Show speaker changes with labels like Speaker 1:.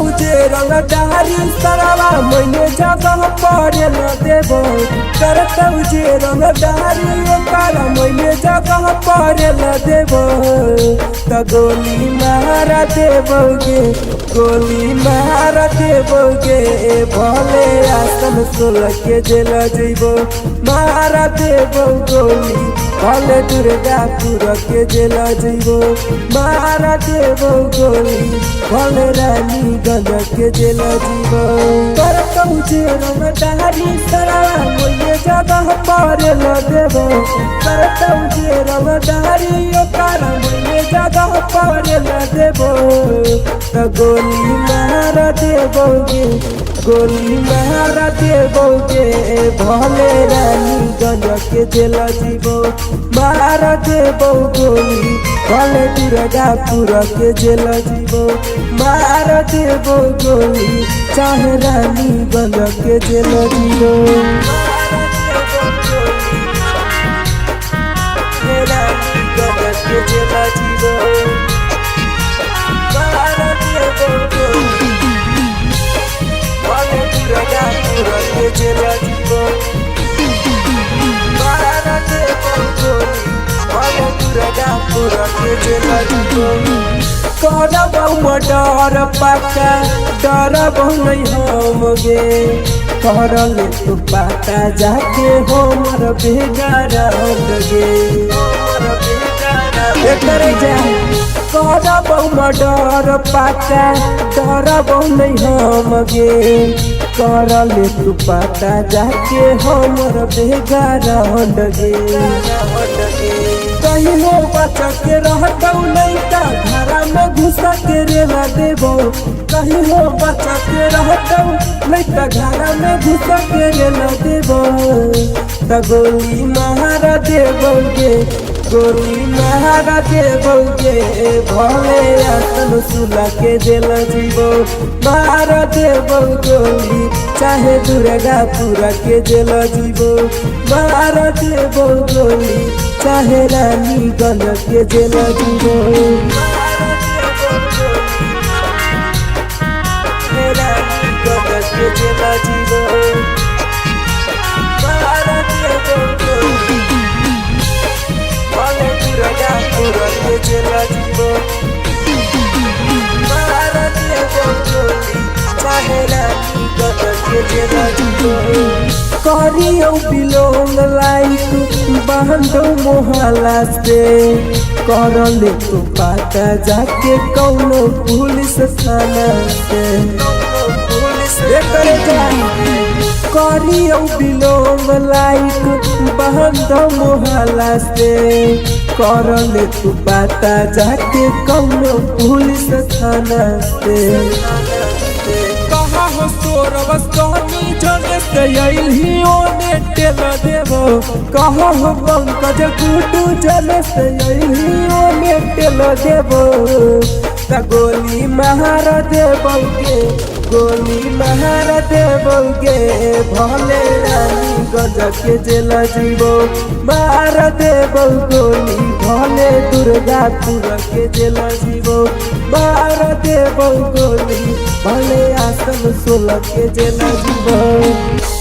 Speaker 1: रंगदारी सरवा मैंने जगह पर न देबो करतौ जे रंगदारी ओकर मैंने जगह पर न देबो त गोली मार देबोगे गोली मार देबोगे भले आसन सोल के जेल जइबो मार देबो गोली भले दुर्गापुर के जेल जइबो मार देबो गोली भले रानीगंज के जेल जइबो करतौ जे रंगदारी सरवा मैंने जगह पर न देबो करतौ जे रंगदारी ओकर मैंने जगह पर न देबो त गोली मार देबोगे गोली मार देबोगे भले रानीगंज के जेल जइबो मार देबो गोली भले दुर्गापुर के जेल जइबो मार देबो गोली चाहे रानीगंज के जेल जइबो रानीगंज के जेल जइबो मार देबो गोली भले दुर्गापुर के जेल जइबो मार देबो गोली भले दुर्गापुर के जेल जइबो करबौ डर पाका डरबौ नहीं हम गे करले तू पाका जाके हमर बेगार गे करे जा करबौ डर पाका डरबौ नहीं हम गे करले तू पाका जाके हमर बेगार गे कहीं हो बचा के रहतौ नहीं का घरा में घुसा के रेला देबो कहीं हो बचा के रहतौ नहीं का घरा में घुसा के रेला देबो त गोली मार देबोगे गोली मार देबोगे भले आसन सुला के जेल जइबो मार देबो गोली चाहे दुर्गापुर के जेल जइबो मार देबो गोली चाहे रानीगंज के जेल जइबो रानीगंज के जेल जइबो मार देबो गोली भले दुर्गापुर के जेल जइबो मार देबो गोली चाहे रानीगंज के जेल जइबो करियो बिलोंग लाइक बहंदो मोहल्ला से करले तू पाता जाके कौनो पुलिस थाना से करियो बिलोंग लाइक बहंदो मोहल्ला से करले तू पाता जाके कौनो पुलिस थाना से हो सोरबस कहनी जने से यही ओने टेल देबो कहो हो पंकज गुटू जने से यही ओने टेल देबो त गोली मार देबोगे गोली मार देबोगे भले रानीगंज के जेल जइबो मार देबो गोली भले दुर्गापुर के जेल जइबो मार देबो गोली भले आसन सोल के जेल जइबो।